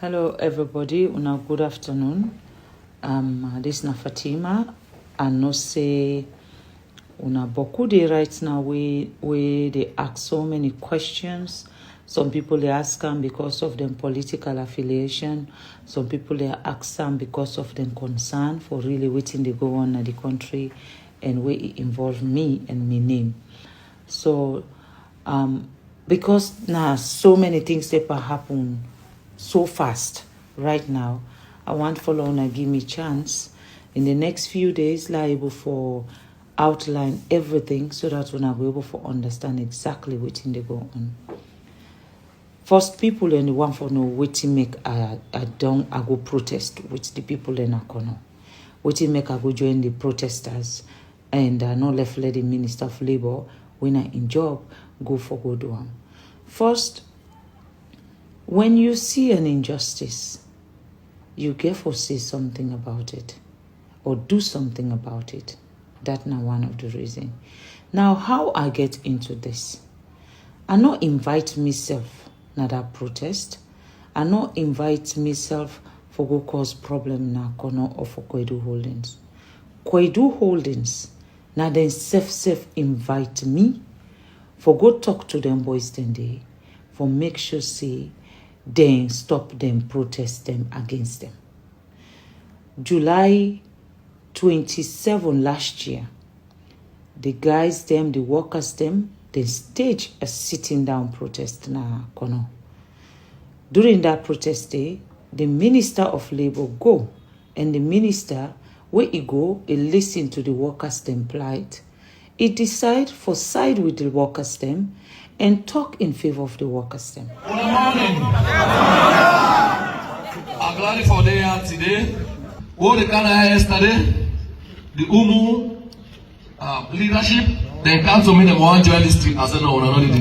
Hello everybody, una good afternoon. This is Fatima. I know say una boku dey right now we they ask so many questions. Some people they ask them because of them political affiliation. Some people they ask them because of them concern for really waiting they go on in the country and where it involve me and my name. So because now so many things that happen so fast right now, I want follow and give me chance in the next few days liable for outline everything so that we're be able to understand exactly what they go on. First, people and the one for know what make I go protest with the people in Akono. What make I go join the protesters and not left let the Minister of Labour when I in job go for go do am. First, when you see an injustice, you get to say something about it or do something about it. That's not one of the reasons. Now, how I get into this? I not invite myself na that protest. I not invite myself for go cause problem na Kono or for Koidu Holdings. Koidu Holdings na then self invite me for go talk to them boys then day for make sure say then stop them, protest them against them. July 27 last year, the guys them, the workers them, they staged a sitting down protest na Kono. During that protest day, the Minister of Labour go, and the minister, where he go, he listen to the workers them plight. He decide for side with the workers them and talk in favor of the workers them. Good morning. I'm glad for the day today. What the kind of yesterday, the Umu leadership, they come to me the one join this street. I said no, no, did it.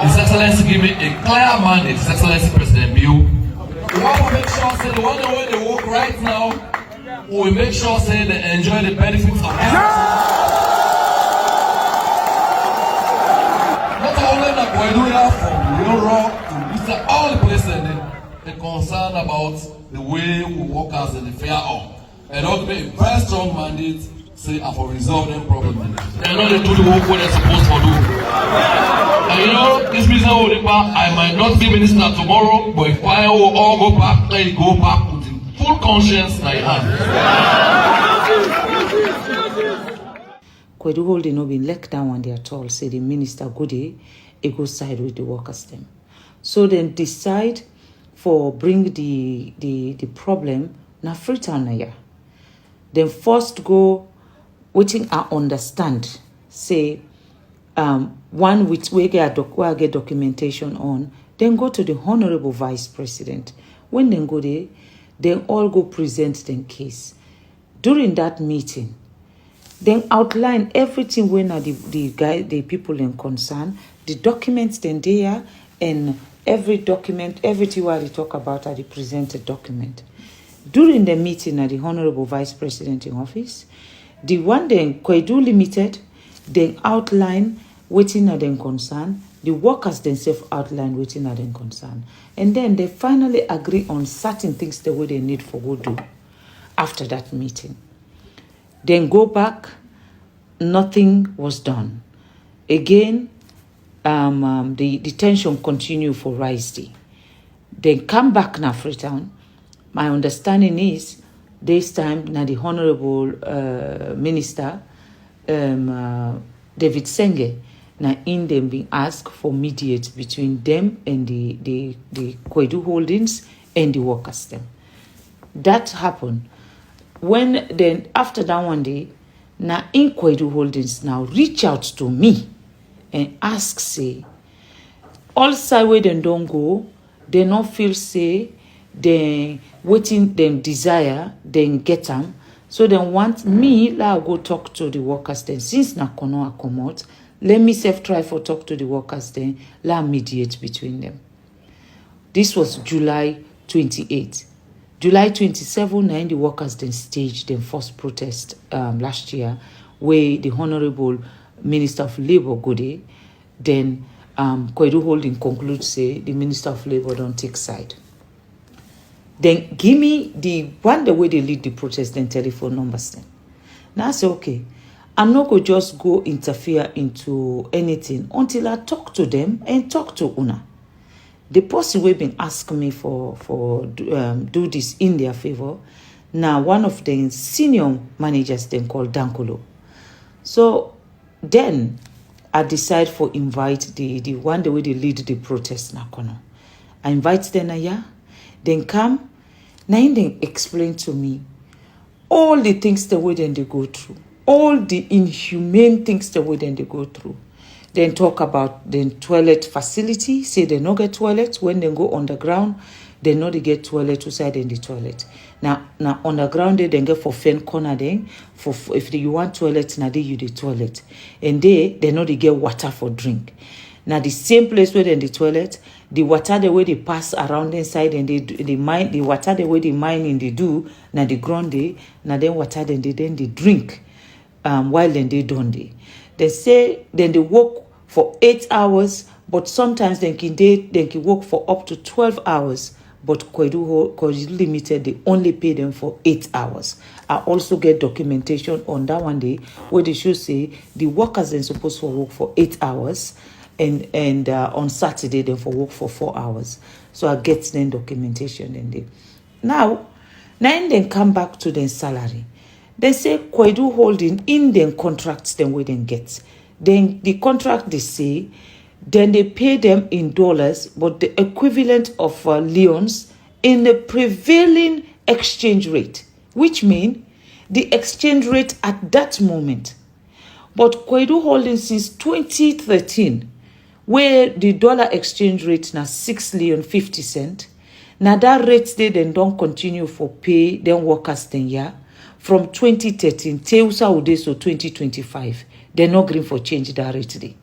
His Excellency give me a clear mandate. His Excellency President Bio. We want to make sure say the one way they work right now, we will make sure say they enjoy the benefits of it. Not only that we do that from Leone to Vista, all the places they're concerned about the way we workers in the fair on. And ought to be a very strong mandate, say I for resolve them problem. They know they do the work what they're supposed to do. And you know, this reason I might not be minister tomorrow, but if I will all go back, let it go back with full conscience I have. Koidu Holdings no been let down one day at all. Say the minister go there, he go side with the workers them. So then decide for bring the problem na Freetown na ya. Then first go waiting I understand. Say one which we get documentation on, then go to the Honorable Vice President. When they go there, then all go present their case. During that meeting, then outline everything when the people in concern, the documents then there, and every document, everything what they talk about are the presented document. During the meeting at the Honorable Vice President in office, the one then Koidu Limited, then outline waiting at them concern, the workers themselves outline waiting at them concern. And then they finally agree on certain things the way they need for go do after that meeting. Then go back, nothing was done. Again, the tension continue for Rice Day. Then come back now Freetown. My understanding is this time now the Honorable Minister David Senge now in them being asked for mediate between them and the Koidu Holdings and the workers them. That happened when then after that one day now in Koidu Holdings now reach out to me and ask say all side where they don't go, they not feel say they waiting them desire then get them. So they want me, let go talk to the workers then. Since na Kono come out, let me self try for talk to the workers then, let mediate between them. This was July 28. July 27, and the workers then staged their first protest last year where the Honorable Minister of Labour go there, then Koidu Holdings concludes say the Minister of Labour don't take side. Then give me the one the way they lead the protest, then telephone numbers then. Now I say, okay, I'm not going to just go interfere into anything until I talk to them and talk to Una. The person who been asking me for do this in their favor, now one of the senior managers then called Dankolo. So then I decide for invite the one the way they lead the protest now. I invite them here, then come, now they explain to me all the things the way then they go through, all the inhumane things the way then they go through. Then talk about the toilet facility, say they no get toilet. When they go underground, they know they get toilet outside in the toilet. Now underground they get for fen corner then, for if you want toilet, now they use the toilet. And they know they get water for drink. Now the same place where in the toilet, the water the way they pass around inside and they mine, the water the way they mine in they do, now the ground they, now then water then they drink while then they don't they. They say then they work for 8 hours, but sometimes they can work for up to 12 hours. But Koidu Limited, they only pay them for 8 hours. I also get documentation on that one day where they should say the workers are supposed to work for 8 hours and on Saturday they for work for 4 hours. So I get then documentation and they now then come back to their salary. They say Koidu Holdings in their contracts them where they get. Then the contract they say, then they pay them in dollars, but the equivalent of leones in the prevailing exchange rate, which means the exchange rate at that moment. But Koidu Holdings since 2013, where the dollar exchange rate now 6 leon 50 cents, now that rate they then don't continue for pay them workers 10 year from 2013 till so 2025. They're not green for change that rate today.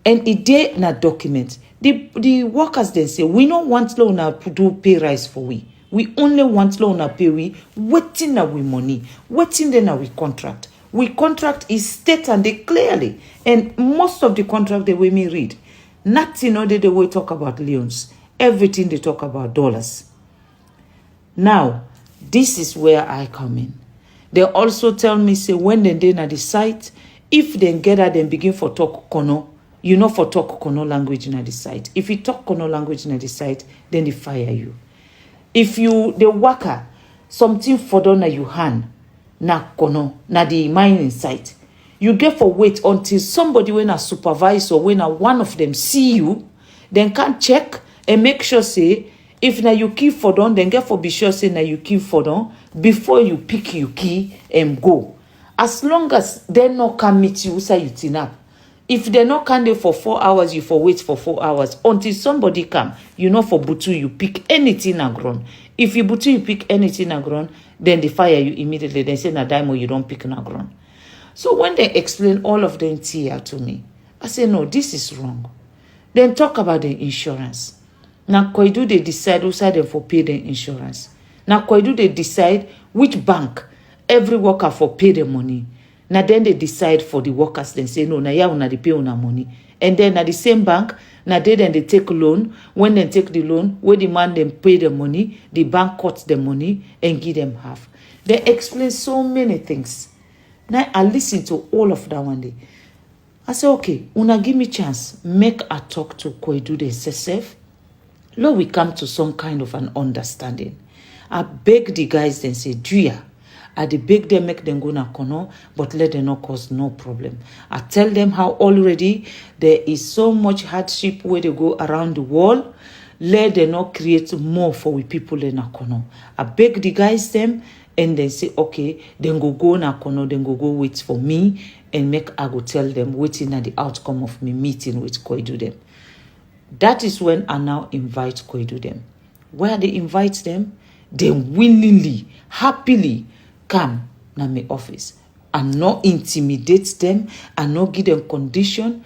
And it did not document. The workers then say, we don't want loan to do pay rise for we. We only want loan to pay we, waiting that we money, waiting then that we contract. We contract is state and they clearly. And most of the contract the way me read, nothing other the way talk about leons. Everything they talk about dollars. Now, this is where I come in. They also tell me, say, when they na the site, if they get out and begin for talk Kono, you know for talk Kono language in the site. If you talk Kono language in the site, then they fire you. If you, the worker, something for done na you hand, na Kono, na the mining site, you get for wait until somebody when a supervisor, when a one of them see you, then can check and make sure, say, if na you key for done, then get for be sure, say, na you key for done, before you pick your key and go. As long as they not can meet you, say you tin up. If they not can there for 4 hours, you for wait for 4 hours until somebody come. You know for butu you pick anything na ground. If you butu you pick anything na ground, then they fire you immediately. They say na daimo you don't pick na ground. So when they explain all of them here to me, I say no, this is wrong. Then talk about the insurance. Now Koidu they decide who side them for pay the insurance. Now Koidu they decide which bank every worker for pay the money. Now then they decide for the workers, then say no, now ya una they pay una money. And then at the same bank, now then they take loan. When they take the loan, where the man then pay the money, the bank cuts the money and give them half. They explain so many things. Now I listen to all of that one day. I say, okay, una give me chance, make a talk to Koidu the SSF. Lord, we come to some kind of an understanding. I beg the guys then say, Juya, I beg them make them go na kono, but let them not cause no problem. I tell them how already there is so much hardship where they go around the world. Let them not create more for we people in na kono. I beg the guys them and they say, okay, then go na kono, then go wait for me and make I go tell them waiting at the outcome of me meeting with Koidu them. That is when I now invite Koidu them. Where they invite them, they willingly, happily come na my office and not intimidate them and not give them condition,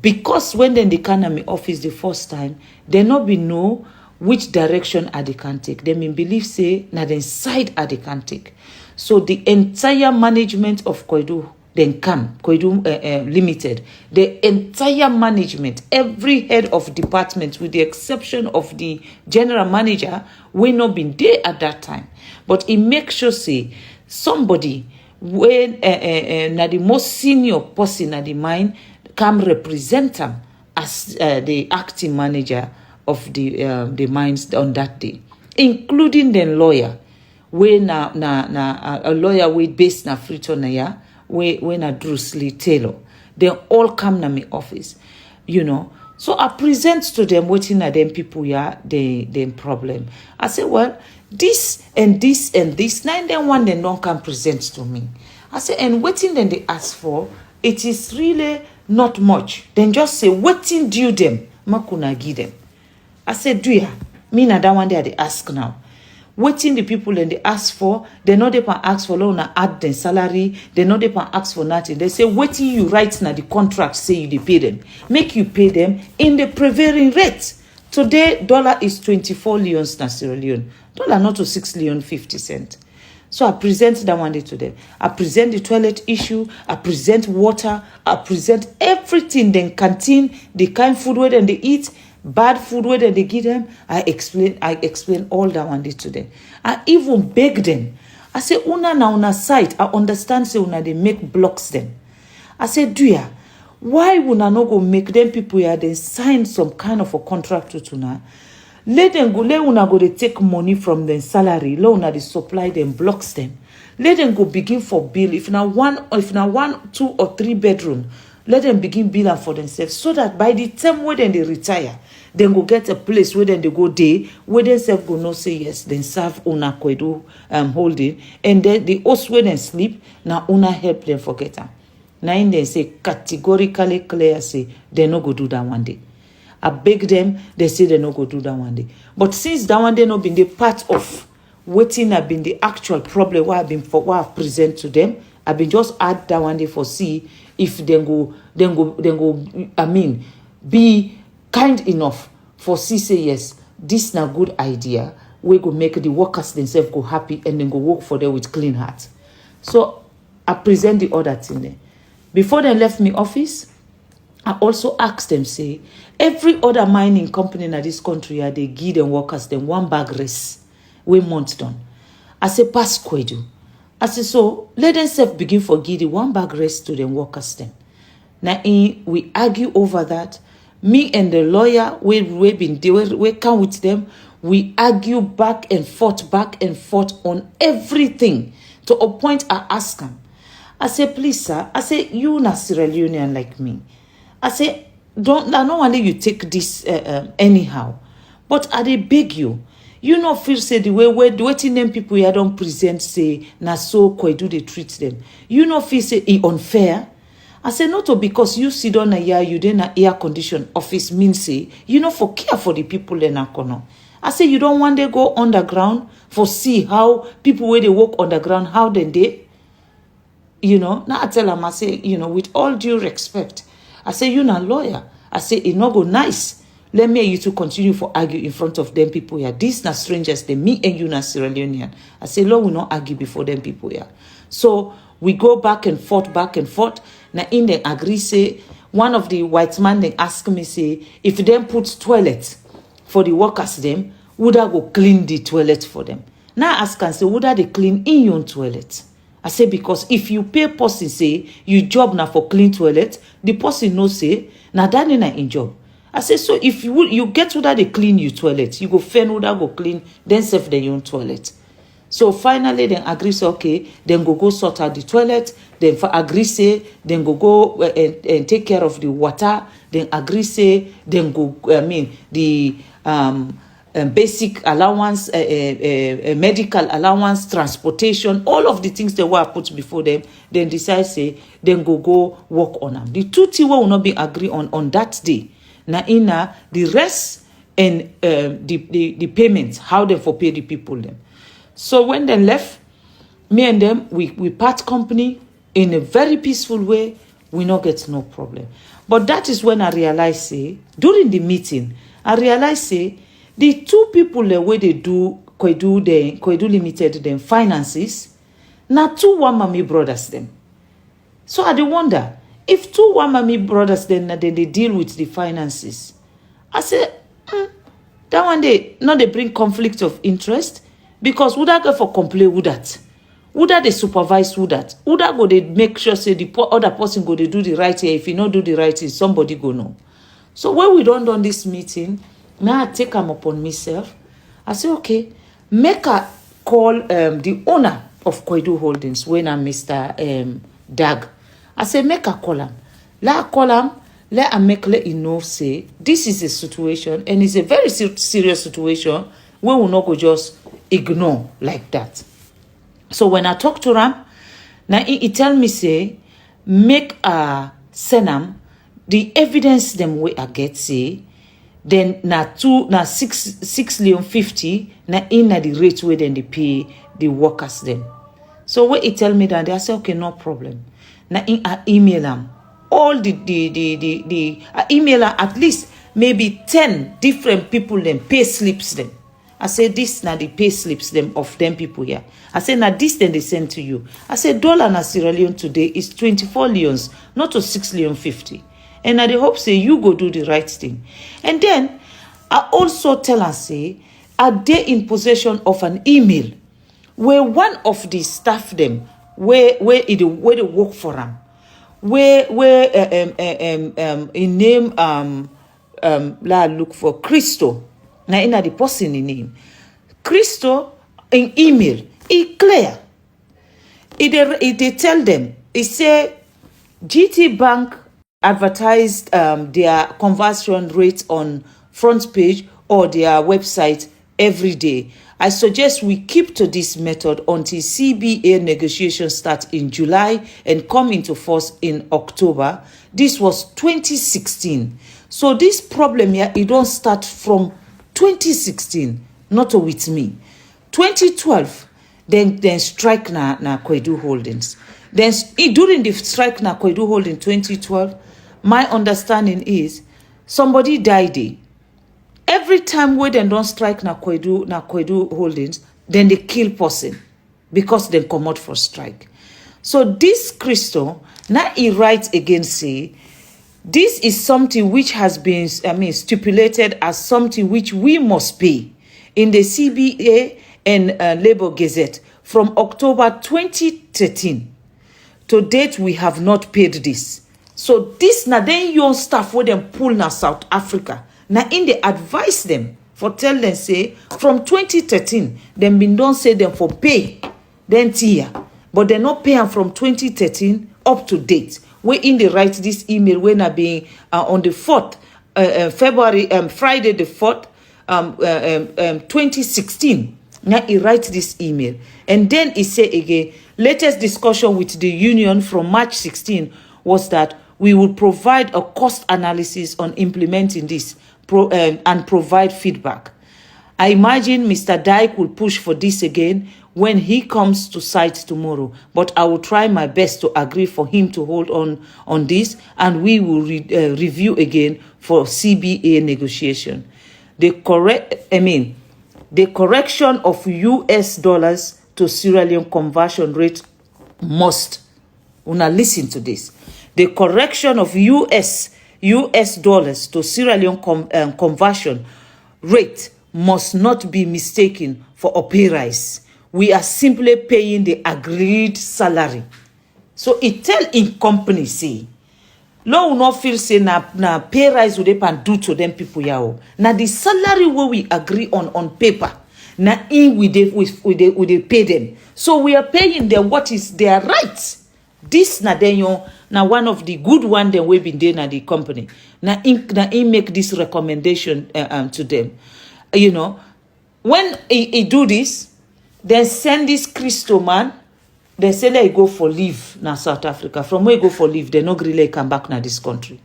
because when they come na my office the first time, they not be know which direction they can take. They may believe say na the side they can take. So the entire management of Koidu then come, Koidu Limited, the entire management, every head of department, with the exception of the general manager, will not been there at that time. But it makes sure, say, somebody, when the most senior person at the mine, come represent them as the acting manager of the mines on that day, including the lawyer, when a lawyer we based na Freetown ya, when a Bruce Lee Taylor, they all come to my office, So I present to them waiting at them people the problem. I say, well, this and this and this, now then one then don't come present to me. I say, and waiting then they ask for, it is really not much. Then just say, waiting due them, makuna give them. I said, do ya? Me na that one there they ask now. Waiting the people and they ask for, they know they can ask for loan add their salary, they know they can ask for nothing. They say, waiting you write now the contract say you they pay them. Make you pay them in the prevailing rate. Today, dollar is 24 leons na Sierra Leone. Dollar not to 6 leon 50 cents. So I present that one day to them. I present the toilet issue, I present water, I present everything, then canteen, the kind food where they eat, bad food where they give them. I explain all that one day to them. I even beg them. I say, una na una site, I understand say una they make blocks them. I say, do ya? Why una no go make them people here then sign some kind of a contract to una? Let them go, let una go they take money from their salary, let una they supply them, blocks them. Let them go begin for bill. If now one, 2 or 3 bedroom, let them begin billing for themselves, so that by the time when they retire, then go get a place where then they go day, where themselves go no say yes, then serve una Koidu Holding, and then the host where then sleep, now una help them forget them. Now in they say categorically clear say they no go do that one day. I beg them, they say they no go do that one day. But since that one day no been the part of waiting, have been the actual problem what I've present to them, I've been just add that one day for see if they go, I mean, be kind enough for see say yes, this na good idea. We go make the workers themselves go happy and then go work for them with clean heart. So I present the other thing there. Before they left me office, I also asked them, say, every other mining company in this country, they give them workers them 1 bag race, we month done. I say, pass Koidu. I say, so let them self begin for give the 1 bag race to them workers them. Now, we argue over that. Me and the lawyer, we come with them. We argue back and forth on everything. To a point, I ask them. I say, please, sir. I say, you na Sierra Leonean like me. I say, I don't want you take this anyhow. But I beg you. You know, feel say the way the waiting them people here don't present say na so Koidu they treat them. You know, feel say it unfair. I say not because you sit on a year, you then a air condition office means say you know for care for the people in Akono. I say you don't want to go underground for see how people where they walk underground how then they. Now I tell them, I say, with all due respect, I say, you're not a lawyer. I say, it not go nice. Let me and you to continue for argue in front of them people here. These not strangers, they me and you not Sierra Leonean. I say, Lord, we not argue before them people here. So we go back and forth. Now in the agree, say, one of the white man, they ask me, say, if them put toilet for the workers them, would I go clean the toilet for them? Now I ask and say, would I they clean in your own toilet? I say, because if you pay person say, you job now for clean toilet, the person no say, now that na in job. I say, so if you get to that they clean your toilet, you go fend with that go clean, then save your own toilet. So finally, then agree say, okay, then go sort out the toilet, then for agree say, then go and take care of the water, then agree say, then go, the basic allowance, medical allowance, transportation, all of the things they were put before them, then decide say, then go work on them. The 2 things will not be agreed on that day. Now, the rest and the payments, how they for pay the people them. So when they left, me and them, we part company in a very peaceful way. We not get no problem. But that is when I realized, say, during the meeting, I realized, say, the 2 people the way they do Koidu Limited them finances, now 2 one mommy brothers them. So I dey wonder, if two Wamami brothers then they deal with the finances, I say, that one day, not they bring conflict of interest, because would I go for complain with that? Would that they supervise with that? Would that go they make sure say the other person go they do the right here? If you not do the right thing, somebody go know. So when we don't done this meeting, now I take them upon myself. I say, okay, make a call the owner of Koidu Holdings, when I'm Mr. Dag. I say, make a call him. Let her call him. Let you know, say, this is a situation, and it's a very serious situation, we will not go just ignore like that. So when I talk to him, now he tell me, say, make a send him the evidence them way I get, say, then na 6 Leone 50, na in the rate where then they pay the workers them. So when he tell me that, I say, okay, no problem. Now in I email them all the I email at least maybe 10 different people them pay slips them. I say, this na the pay slips them of them people here. I say, na this then they send to you. I say, dollar na Sierra Leone today is 24 leons, not to 6 Leone 50. And I dey hope say you go do the right thing. And then I also tell and say, are they in possession of an email where one of the staff them where they work for them, where in name la look for Christo. Now in the person in name Christo in email it clear. It tell them, it say GT Bank advertised their conversion rate on front page or their website every day. I suggest we keep to this method until CBA negotiations start in July and come into force in October. This was 2016. So this problem here, it don't start from 2016, not with me. 2012, then strike na Koidu Holdings. Then during the strike na Koidu Holdings 2012, my understanding is somebody died there. Every time we then don't strike na Koidu Holdings, then they kill person because they come out for strike. So this Crystal, now he writes again, say, this is something which has been, stipulated as something which we must pay in the CBA and Labour Gazette from October 2013. To date, we have not paid this. So this na then young staff where them pull na South Africa. Now in they advise them for tell them say from 2013 them been don't say them for pay then tier, but they not pay them from 2013 up to date. We in they write this email when I being on the 4th February Friday the 4th 2016. Now he writes this email and then he say again, latest discussion with the union from March 16 was that we will provide a cost analysis on implementing this and provide feedback. I imagine Mr. Dyke will push for this again when he comes to site tomorrow, but I will try my best to agree for him to hold on this, and we will review again for CBA negotiation. The correction of US dollars to Sierra Leone conversion rate must, una listen to this, the correction of US dollars to Sierra Leone conversion rate must not be mistaken for a pay rise. We are simply paying the agreed salary. So it tell in company say, no not feel say na pay rise we dey do to them people yao. Na the salary where we agree on paper. Na in we dey pay them. So we are paying them what is their right. This na then na one of the good one that we been doing at the company. Na in make this recommendation to them. You know, when he do this, then send this Christo man. They say they go for leave na South Africa. From where go for leave, they no really come back na this country.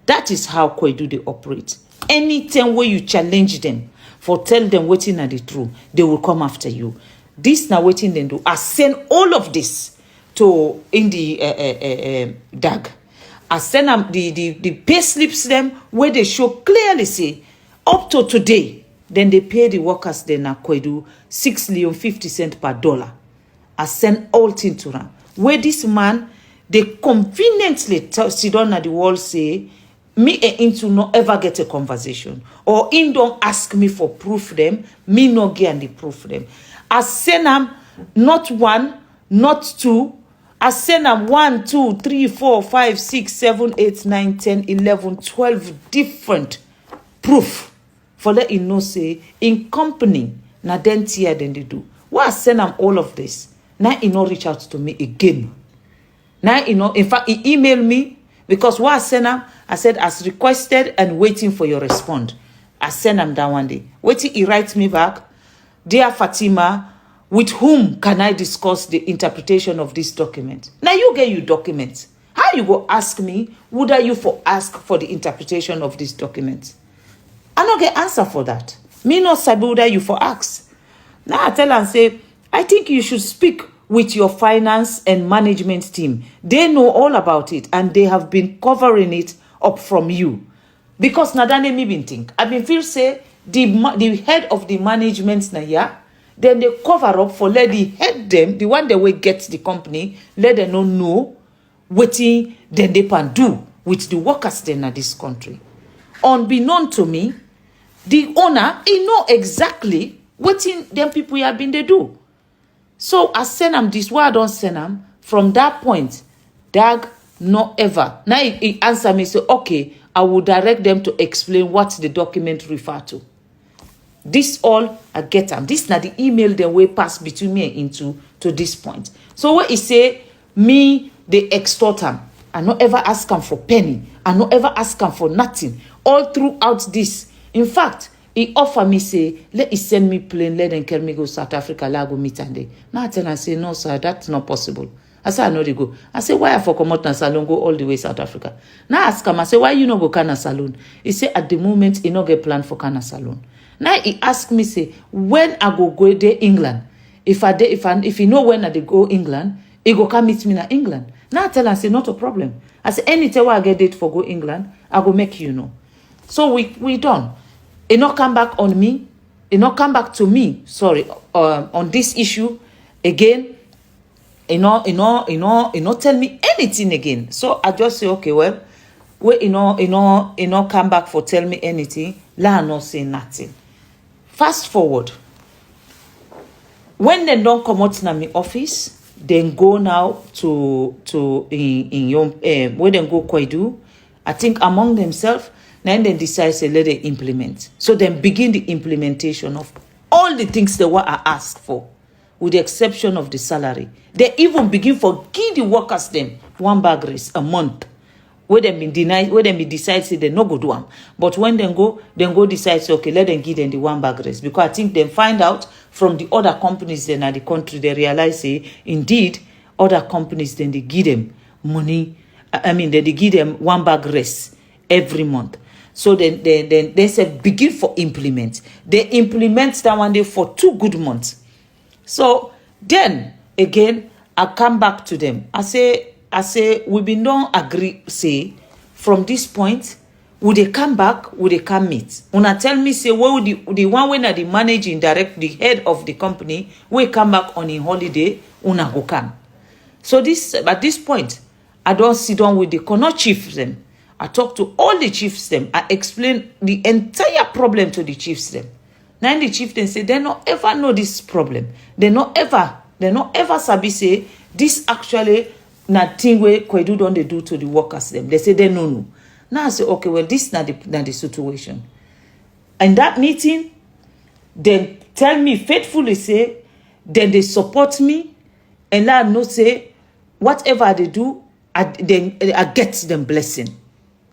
That is how Koidu they operate. Anytime where you challenge them for tell them waiting at the truth, they will come after you. This now waiting them do. I send all of this to in the DAG. I send them the pay slips them where they show clearly say up to today, then they pay the workers then na Koidu 6 Leone 50 cents per dollar. I send all things to them. Where this man they conveniently sit down at the wall say, me and him to not ever get a conversation. Or him don't ask me for proof them, me no get the proof them. I send them not one, not two. I send them 1, 2, 3, 4, 5, 6, 7, 8, 9, 10, 11, 12 different proof for let you know say in company na then tier than they do. Why I send them all of this? Now he no reach out to me again. Now in fact he emailed me because what I send him, I said as requested and waiting for your response. I send him that one day. Waiting, he writes me back, dear Fatima, with whom can I discuss the interpretation of this document? Now you get your documents. How you go ask me, would I you for ask for the interpretation of this document? I not get answer for that. Me no sabi would I you for ask. Now I tell and say, I think you should speak with your finance and management team. They know all about it and they have been covering it up from you. Because nadane me been think. I been feel say the head of the management na ya, then they cover up for let the head them, the one that will get the company, let them not know what then they can do with the workers then in this country. Unbeknown to me, the owner, he know exactly what them people have been they do. So I send them this, why I don't send them, from that point, Dag, not ever. Now he answer me, say, okay, I will direct them to explain what the document refer to. This all, I get them. This now the email the way pass between me and into to this point. So what he say, me, they extort him. I not ever ask him for penny. I not ever ask him for nothing. All throughout this. In fact, he offer me say, let he send me plane, let them carry me go South Africa, let go meet and day. Now I tell him, say, no sir, that's not possible. I say, I know they go. I say, why I for come out na salon go all the way South Africa? Now I ask him, I say, why you no go Kana Salon? He say, at the moment, he no get plan for Kana Salon. Now he ask me, say, when I go there England, if he know when I dey go England, he go come meet me in England. Now I tell him, say, not a problem. I say, anytime I get date for go England, I go make you know. So we done. He not come back on me. He not come back to me. Sorry, on this issue again. He not tell me anything again. So I just say, okay, well, he not come back for tell me anything. La not say nothing. Fast forward. When they don't come out in my office, then go now to in your where they go Koidu. I think among themselves. Then they decide to let them implement. So then begin the implementation of all the things they were asked for, with the exception of the salary. They even begin for give the workers them 1 bag raise a month. Where them been denied, where them be decide say they no go do them. But when they go decide say, okay, let them give them the 1 bag raise. Because I think they find out from the other companies then at the country, they realize say indeed other companies then they give them money. I mean they give them 1 bag raise every month. So then they said begin for implement. They implement that one day for 2 good months. So then again I come back to them. I say we be don't agree. Say from this point, would they come back? Would they come meet? Una tell me say where would the one when the managing direct the head of the company will come back on a holiday? Una go come. So this at this point I don't sit down with the corner chiefs them. I talk to all the chiefs them. I explain the entire problem to the chiefs them. Now the chiefs then say they not ever know this problem. They not ever sabi say this actually na thing where Koidu don't they do to the workers them. They say they no. Now I say okay, well this not the situation. And that meeting, then tell me faithfully say, then they support me, and I know say whatever they do, I get them blessing.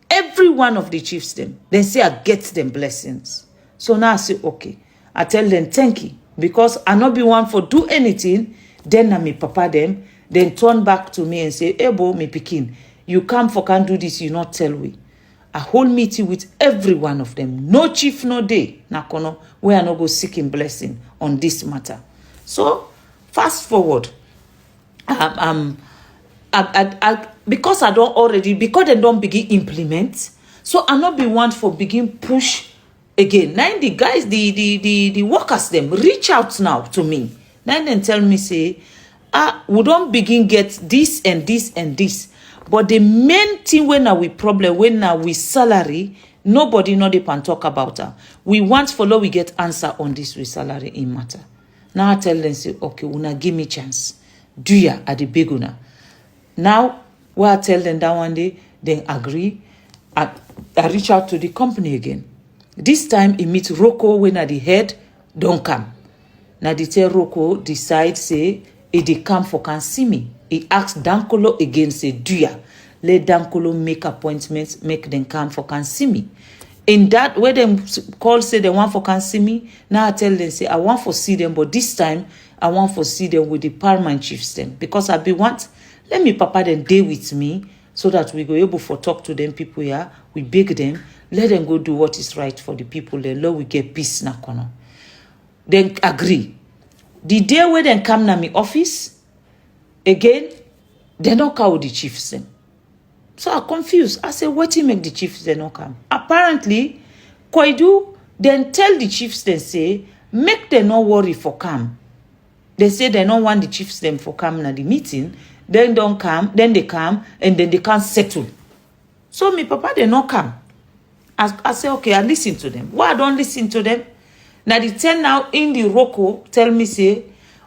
Every one of the chiefs them, then say I get them blessings. So now I say, okay. I tell them thank you. Because I not be one for do anything, then I me papa them, then turn back to me and say, Ebo, me pikin, you come for can do this, you not tell we. I hold meeting with every one of them. No chief, no day. Nakono, where I no go seeking blessing on this matter. So, fast forward. Because I don't already, because they don't begin implement, so I not be one for begin push again. Now the guys, the workers them reach out now to me. Then tell me say, we don't begin get this and this and this. But the main thing when we problem, when we salary, nobody know they can talk about her. We want follow, we get answer on this with salary in matter. Now I tell them, say, okay, una give me chance. Do ya at the big una. Now, what I tell them that one day, they agree. I reach out to the company again. This time, he meet Rocco when at the head, don't come. Now, they tell Rocco, decide, say, they come for can see me. He asked Dankolo again, say, do ya? Let Dankolo make appointments, make them come for can see me. In that, where them call, say, they want for can see me, now I tell them, say, I want for see them, but this time, I want for see them with the paramount chiefs them. Because I be want, let me papa them day with me, so that we go able for talk to them people here, we beg them, let them go do what is right for the people, then Lord, we get peace na kono. Then agree. The day where they come na me office, again, they don't call the chiefs them. So I confused. I said, what do you make the chiefs they not come? Apparently, Koidu then tell the chiefs then say, make them not worry for come. They say they don't want the chiefs them for come na the meeting, then don't come, then they come, and then they can't settle. So me papa they not come. I say, okay, I listen to them. Why I don't listen to them? Now the 10 now in the Rocco tell me say,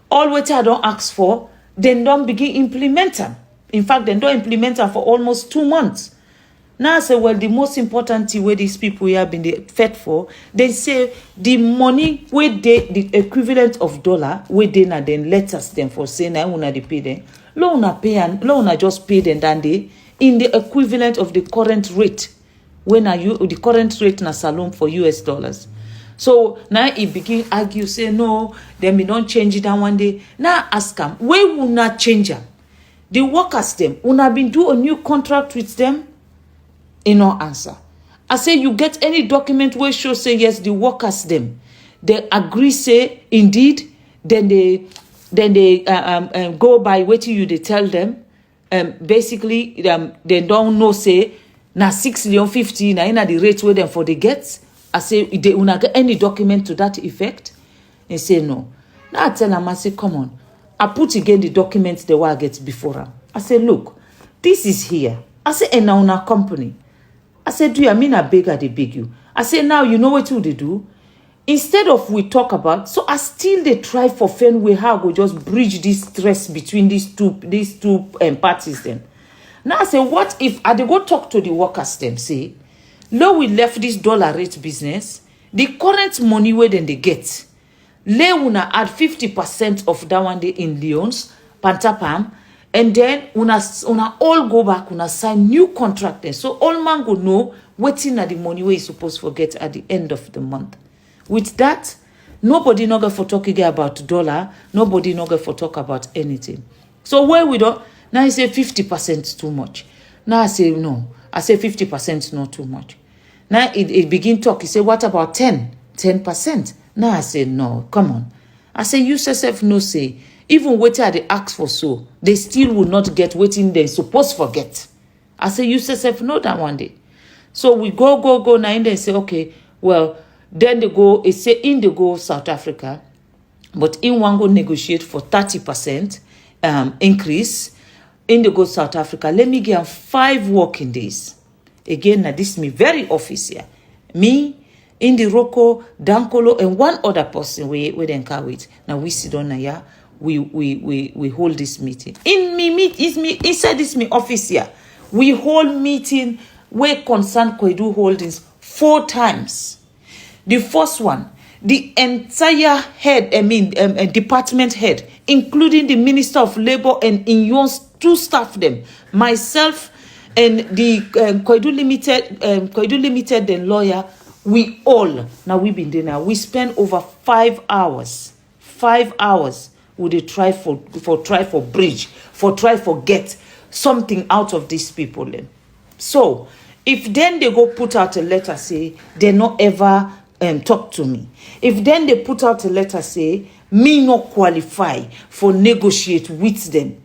all what I don't ask for, then don't begin implement them. In fact, they don't implement them for almost 2 months. Now I say, well, the most important thing where these people have been fed for, they say the money where they, the equivalent of dollar, where they na then let us them for saying I wanna pay them. Loan pay and loan just pay them than they in the equivalent of the current rate. When are you the current rate na salon for US dollars? So now he begin argue, say no, then we don't change it that one day. Now ask them, where will not change them? The workers them, una been do a new contract with them? In no answer. I say you get any document where show say yes, the workers them. They agree say indeed, then they go by what you they tell them. Basically, they don't know say na 6,50,000 na ina the rate where them for the get. I say they una get any document to that effect. They say no. Now I tell them, I say come on. I put again the documents the way I get before them. I say look, this is here. I say and now una company. I said, do you I mean I beg they beg you? I say now you know what they do? Instead of we talk about, so I still they try for fun way how go just bridge this stress between these two parties then. Now I say, what if I they go talk to the workers them say, now we left this dollar rate business, the current money where then they get, lay una add 50% of that one day in Leone's, Pantapam, and then una all go back, una sign new contract there. So all man go know waiting at the money where you supposed to get at the end of the month. With that, nobody not going for talk again about dollar, nobody not going for talk about anything. So where we don't, now I say 50% too much. Now I say no. I say 50% not too much. Now it begin talk. He say, what about 10%? Now I say, no, come on. I say, you yourself no say, even waiting they ask for so, they still will not get waiting they supposed to forget. I say, you yourself know that one day. So we go, now and then say, okay, well, then they go, it say in they go South Africa, but in one go negotiate for 30% increase. In they go South Africa, let me give 5 working days. Again, now this me very office here. Me, Indi Rocco, Dankolo, and one other person we then can wait. Now we sit on here, we hold this meeting. Inside this me office here. We hold meeting where concern Koidu Holdings 4 times. The first one, the entire head, department head, including the Minister of Labour and Inyon's 2 staff them, myself and the Koidu Limited, the lawyer, we all, now we been there now, we spend over 5 hours. 5 hours would they try for bridge, try for get something out of these people then. So, if then they go put out a letter say, they not ever talk to me. If then they put out a letter say, me not qualify for negotiate with them.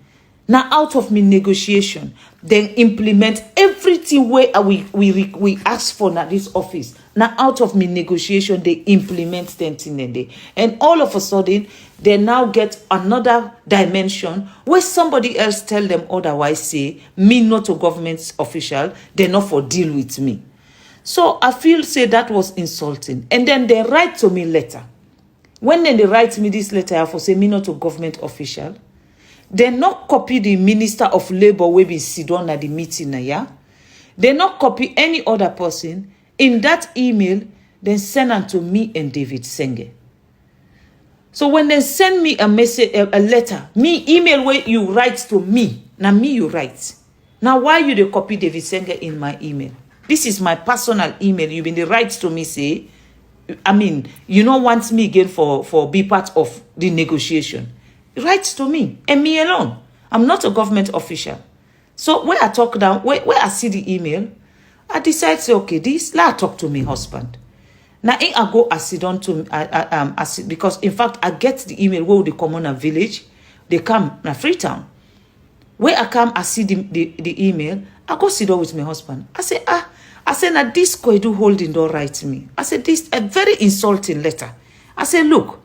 Now out of me negotiation, then implement everything where we ask for na this office. Now out of me negotiation, they implement them thing in there. And all of a sudden, they now get another dimension where somebody else tell them otherwise, say, me not a government official, they not for deal with me. So I feel say that was insulting. And then they write to me letter. When then they write me this letter, I for say me not a government official. They not copy the Minister of Labour we be sit down at the meeting, yeah? They not copy any other person. In that email, then send them to me and David Senge. So when they send me a message, a letter, me email where you write to me, now me you write. Now why you they copy David Senge in my email? This is my personal email. You been the right to me say, I mean, you don't want me again for be part of the negotiation. Write to me and me alone. I'm not a government official. So when I talk down, where I see the email, I decide say, okay, this let I talk to my husband. Now I go I sit down to because in fact I get the email where they come on a village, they come na Freetown. Where I come, I see the email, I go sit down with my husband. I say, now this Koidu Holdings don't write me. I said, this a very insulting letter. I said, look,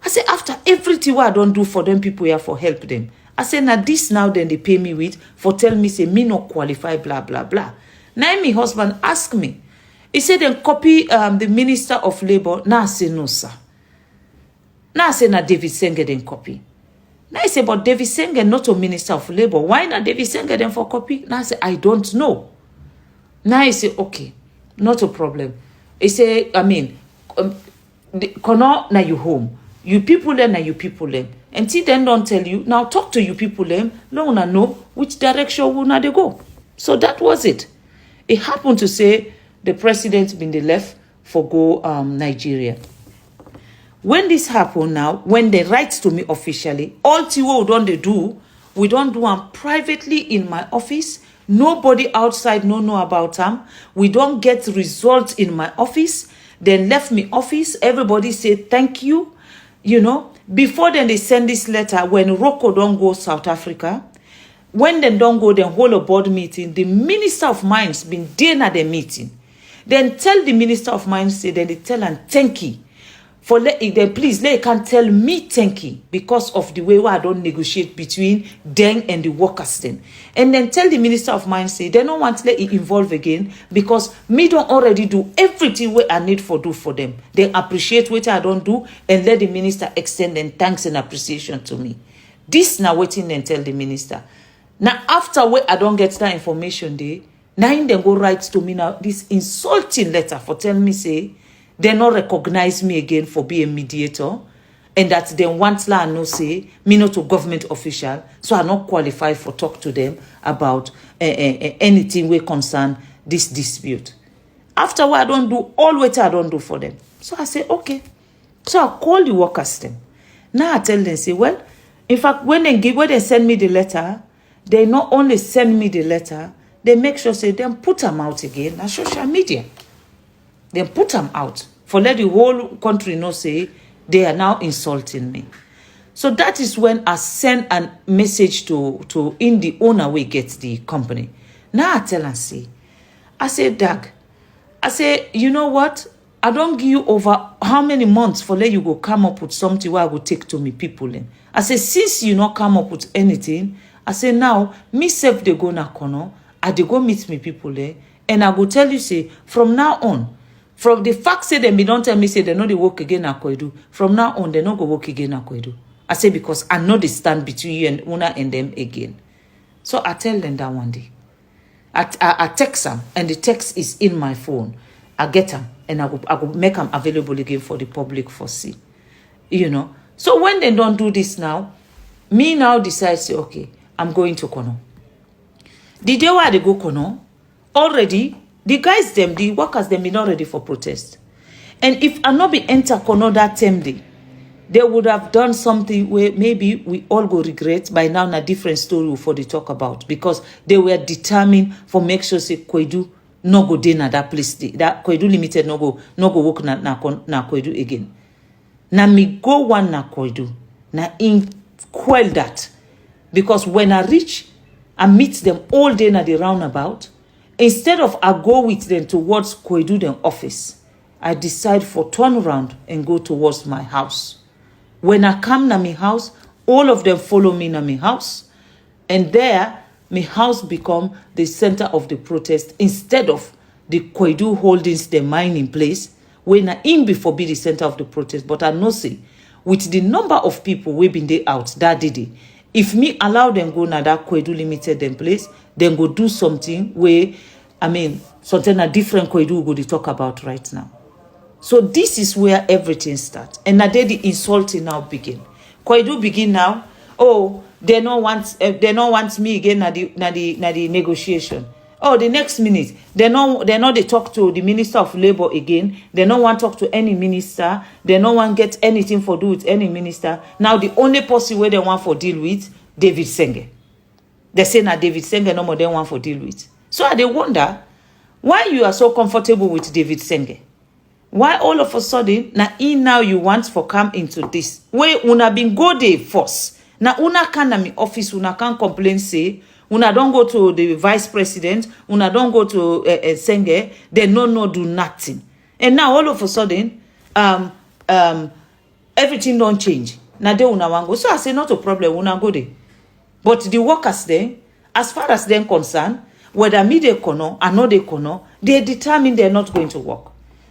I said, after everything what I don't do for them people here for help them. I said, now this now then they pay me with for tell me say me not qualify, blah, blah, blah. Now my husband ask me. He said then copy the Minister of Labour. Now I say no, sir. Now I say now David Senge then copy. Now I say, but David Senge not a Minister of Labour. Why not David Senge then for copy? Now I say, I don't know. Now I say, okay, not a problem. He say, I mean, kono na you home. You people them na you people them. And see then don't tell you, now talk to you people them, long na know which direction will not they go. So that was it. It happened to say the president been the left for go Nigeria. When this happened now, when they write to me officially, all what don't they do, we don't do them privately in my office. Nobody outside know about them. We don't get results in my office. Then left me office. Everybody say thank you. You know, before then they send this letter when Rocco don't go South Africa. When they don't go, then hold a board meeting. The Minister of Mines been there at the meeting. Then tell the Minister of Mines, say, then they tell and thank you. For then please, they can tell me thank you because of the way I don't negotiate between them and the workers then. And then tell the Minister of Mines, say, they don't want to let it involve again because me don't already do everything what I need for do for them. They appreciate what I don't do and let the minister extend and thanks and appreciation to me. This now waiting and tell the minister. Now after what I don't get that information there, now then go write to me now this insulting letter for tell me say, they not recognize me again for being a mediator and that they want la no say me not a government official, so I not qualify for talk to them about anything we concern this dispute. After what I don't do, all what I don't do for them. So I say, okay. So I call the workers them. Now I tell them, say, well, in fact, when they send me the letter, they not only send me the letter, they make sure say them put them out again on social media. Then put them out for let the whole country know say they are now insulting me. So that is when I send a message to in the owner we get the company. Now I tell and say, I say, Doug, I say, you know what? I don't give you over how many months for let you go come up with something where I will take to me people in. I say, since you not come up with anything, I say now me self they go na kono, I they go meet me people there, and I go tell you say from now on. From the fact say them, don't tell me say they know they work again at Koidu. From now on, they not go work again at Koidu. I say because I know they stand between you and Una and them again. So I tell them that one day. I text them and the text is in my phone. I get them and I go make them available again for the public for see. You know. So when they don't do this now, me now decide say okay, I'm going to Kono. The day where they go Kono, already. The guys them, the workers them, be not ready for protest. And if I not be enter Kono that same day, they would have done something where maybe we all go regret by now a different story for the talk about. Because they were determined for make sure say Koidu no go dey na that place. That Koidu Limited no go work na Koidu again. Na me go one na Koidu. Na in quell that. Because when I reach and meet them all day at the roundabout. Instead of I go with them towards Koidu them office, I decide for turn around and go towards my house. When I come to my house, all of them follow me to my house. And there, my house become the center of the protest instead of the Koidu Holdings, the mining place, when I in before be the center of the protest. But I know say, with the number of people we been there out that day, if me allow them go na that Koidu Limited them place, then go do something where, something a different Koidu go to talk about right now. So this is where everything starts. And now the insulting now begin. Koidu begin now. Oh, they don't want me again na the negotiation. Oh, the next minute, they talk to the Minister of Labour again. They don't want to talk to any minister. They don't want get anything for do with any minister. Now the only person where they want for deal with, David Senge. They say now David Senge no more they want for deal with. So I wonder why you are so comfortable with David Senge. Why all of a sudden now you want for come into this? Where una been go there first. Now una can na me office, una can complain say, una don't go to the vice president, una don't go to Senge, they no do nothing. And now all of a sudden, everything don't change. Now they una want go. So I say not a problem, una go there. But the workers there, as far as they're concerned, whether me they kono or not they kono, they determine they're not going to work.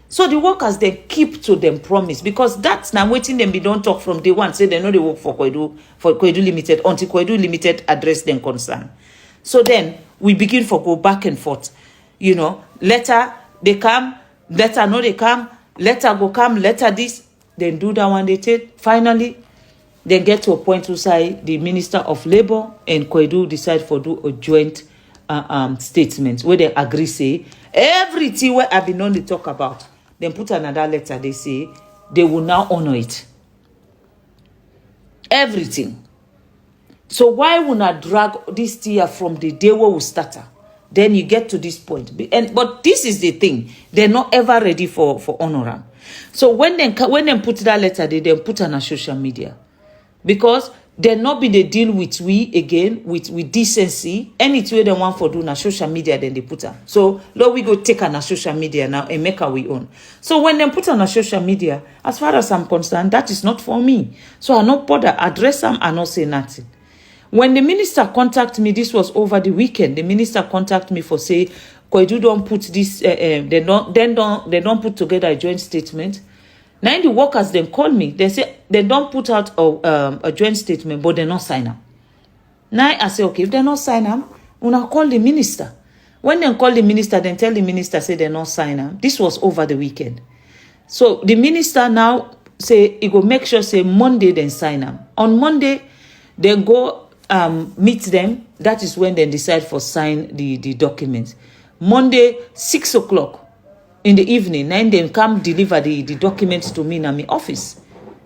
So the workers they keep to them promise because that's now waiting them. They don't talk from day one. Say they know they work for Koidu Limited until Koidu Limited address them concern. So then we begin for go back and forth. Letter they come, letter no they come, letter go come, letter this. Then do that one they take. Finally, they get to a point to say the Minister of Labour and Koidu decide for do a joint statement where they agree say everything where I've been on to talk about. Then put another letter, they say they will now honor it. Everything. So why would not drag this year from the day where we started? Then you get to this point. But this is the thing. They're not ever ready for honor. So when they put that letter, they then put on a social media. Because they're not be the deal with we again, with decency. Anything they want for do na social media, then they put her. So, Lord, we go take on a social media now and make our we own. So when they put on a social media, as far as I'm concerned, that is not for me. So I not bother address them and not say nothing. When the minister contact me, this was over the weekend. The minister contact me for say, Koidu don't put this. They don't put together a joint statement. Now the workers then call me. They say they don't put out a joint statement, but they not sign them. Now I say, okay, if they not sign them, una call the minister. When they call the minister, then tell the minister say they not sign them. This was over the weekend. So the minister now say he go make sure say Monday then sign them. On Monday, then go meet them. That is when they decide for sign the documents. Monday 6 o'clock. In the evening, then they come deliver the documents to me in my office.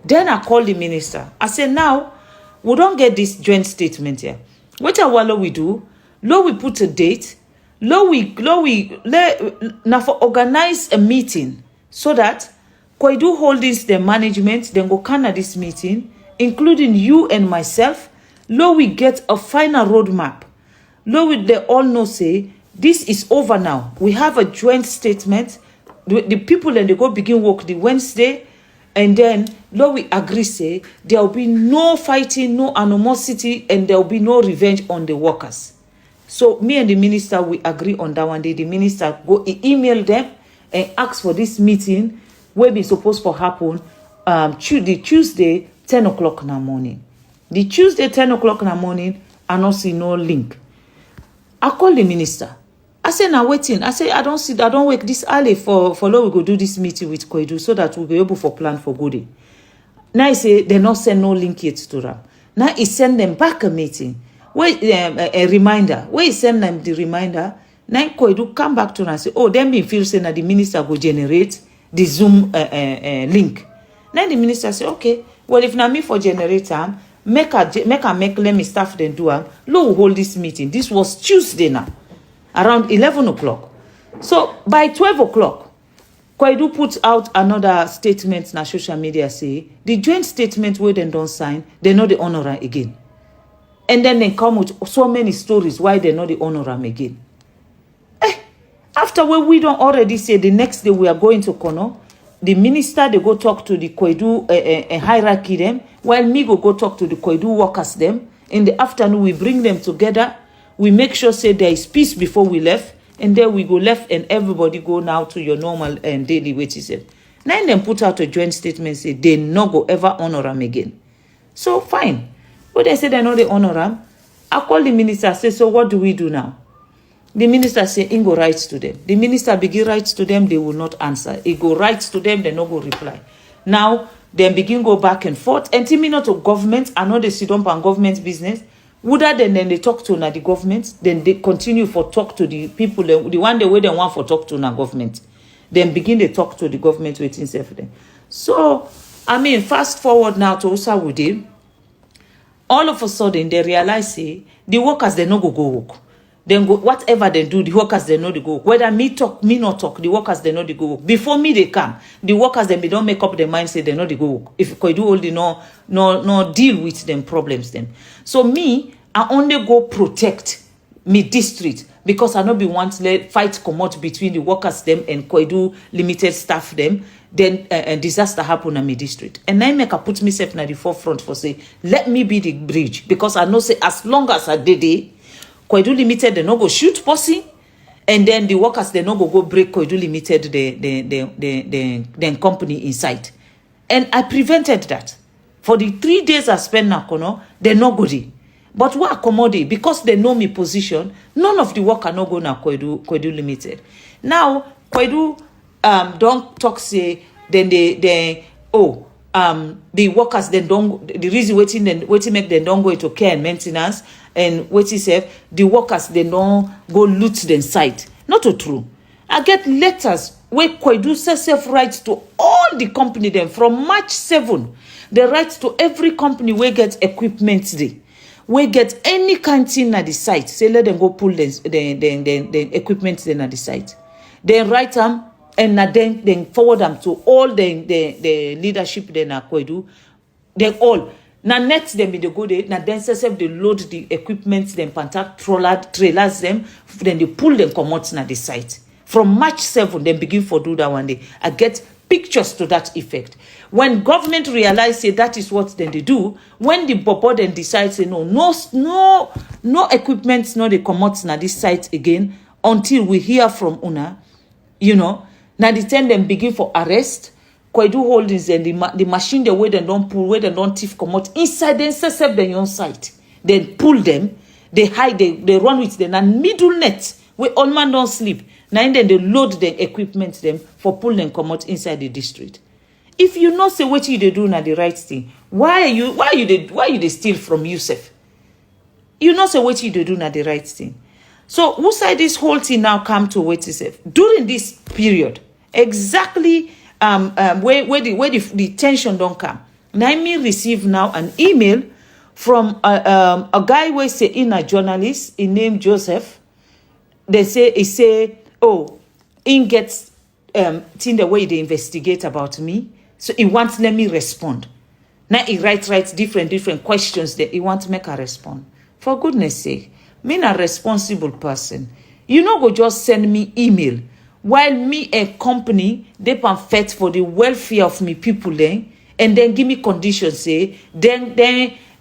Then I call the minister. I say, now, we don't get this joint statement here. What we do, Lo we put a date, Lo we now for organize a meeting so that Koidu Holdings, the management, then go can at this meeting, including you and myself, Lo we get a final roadmap. Lo we they all know say, this is over now. We have a joint statement. The people and they go begin work the Wednesday, and then Lord we agree say there will be no fighting, no animosity, and there will be no revenge on the workers. So me and the minister we agree on that one day. The minister go email them and ask for this meeting where be supposed to happen the Tuesday 10 o'clock in the morning. The Tuesday 10 o'clock in the morning, I don't see no link. I call the minister. I say now waiting. I say I don't wake this early for Lord we go do this meeting with Koidu so that we'll be able for plan for good day. Now I say they not send no link yet to them. Now he send them back a meeting. Where a reminder. Where he send them the reminder. Now Koidu come back to them and say, oh, then me feel saying that the minister will generate the Zoom link. Now the minister say, okay, well if not me for generator, make let me staff them do am. Lo hold this meeting. This was Tuesday now. Around 11 o'clock. So by 12 o'clock, Koidu put out another statement na social media say the joint statement where they don't sign, they know the honor again. And then they come with so many stories why they know the honor them again. After we don't already say the next day we are going to Kono, the minister they go talk to the Koidu hierarchy them, while me go talk to the Koidu workers them. In the afternoon we bring them together. We make sure say there is peace before we left, and then we go left and everybody go now to your normal and daily wages. Now them put out a joint statement say they no go ever honor them again. So fine. But they say they know they honor them. I call the minister, say, so what do we do now? The minister say, Ingo writes to them. The minister begin writes to them, they will not answer. He go writes to them, they no go reply. Now, then begin go back and forth. And me not to government, I know they sit up on government business. Would that then they talk to the government, then they continue for talk to the people, the one the way they want for talk to the government. Then begin they talk to the government waiting for them. So, I mean, fast forward now to Usawudi. All of a sudden, they realize, say, the workers, they no go work. Then go, whatever they do, the workers, they know they go work. Whether me talk, me not talk, the workers, they know they go work. Before me, they come. The workers, they don't make up their mind, say they know they go work. If Koidu Holdings no deal with them problems then. So me, I only go protect me district because I not be want to fight come out between the workers them and Koidu Limited staff them. Then a disaster happen in my district. And I make I put myself in the forefront for say, let me be the bridge. Because I know say as long as I did it, Koidu Limited they no go shoot pussy, and then the workers they no go break Koidu Limited the company inside. And I prevented that. For the 3 days I spent na Kono, they no go there. But what accommodate because they know me position, none of the worker no go na Koidu Limited. Now Koidu don't talk say then the workers then don't the reason waiting make them don't go into care and maintenance and waiting say the workers they don't go loot them site. Not true. I get letters where Koidu self writes to all the company them from March 7. They write to every company where get equipment there. We get any kind thing at the site. Say let them go pull the equipment then at the site. Then write them and then forward them to all the leadership then at Koidu. Then all. Now next them they go there. Now then they load the equipment then pantak trailers them. Then they pull them come out at the site. From March 7, they begin for do that one day. I get pictures to that effect. When government realize say that is what then they do, when the bobo then decide say no equipment no they come out na this site again until we hear from una, now the time them begin for arrest. Koidu Holdings and the machine the way they don't pull, where they don't thief come out inside then set them on site. Then pull them, they hide, they run with them and middle net where all man don't sleep. Now then they load the equipment them for pull them come out inside the district. If you know say what you they do na the right thing, why you they steal from Yusuf? You know say what you they do na the right thing. So who side this whole thing now come to what itself during this period exactly where the tension don't come. Now me receive now an email from a guy who say in a journalist in name Joseph. He say in gets thing the way they investigate about me. So he wants let me respond. Now he writes different questions that he wants to make a respond. For goodness sake, me a responsible person. You know go just send me email while me a company they pan fight for the welfare of me people then and then give me conditions say then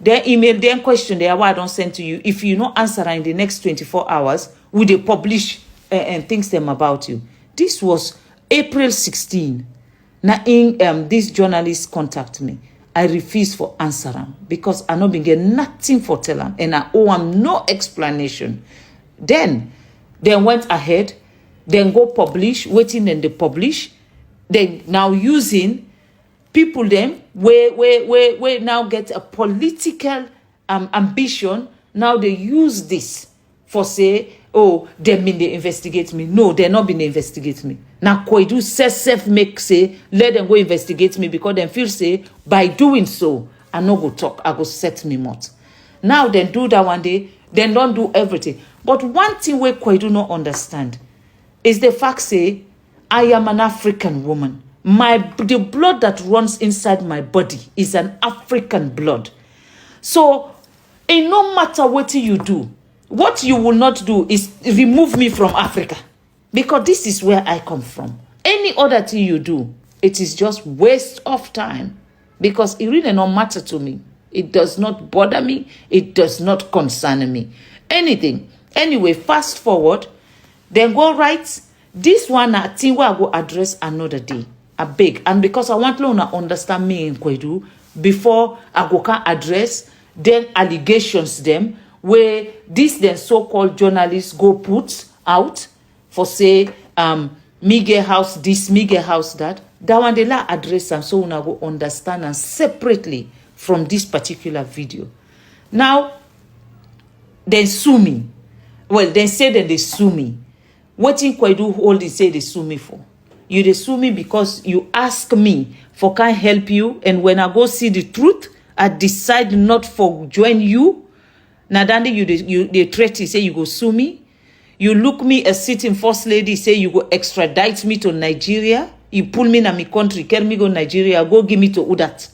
email then question there why I don't send to you. If you no answer in the next 24 hours, will they publish and things them about you? This was April 16. Now in this journalist contact me. I refuse for answer them because I no been get nothing for tell them and I owe them no explanation. Then went ahead, then go publish, waiting and they publish. Then now using people them where now get a political ambition. Now they use this for say, they mean they investigate me. No, they're not been investigate me. Now Koidu self make say, let them go investigate me because they feel say, by doing so, I no go talk, I go set me mouth. Now then do that one day, then don't do everything. But one thing where Koidu not understand is the fact say, I am an African woman. The blood that runs inside my body is an African blood. So And no matter what you do, what you will not do is remove me from Africa. Because this is where I come from. Any other thing you do, it is just waste of time. Because it really don't matter to me. It does not bother me. It does not concern me. Anything. Anyway, fast forward. Then go right. This one, I think I will address another day. I beg. And because I want to understand me in Koidu, before I go can address then allegations them, where this then so-called journalists go put out for say, me get house this, me get house that. That one they la address and so una go understand and separately from this particular video. Now, they sue me. Well, they say that they sue me. What in Koidu Holdings say they sue me for? You they sue me because you ask me for can help you, and when I go see the truth, I decide not for join you. Now then you they threat say you go sue me. You look me a sitting first lady say you go extradite me to Nigeria. You pull me in my country, carry me go Nigeria, go give me to Udat.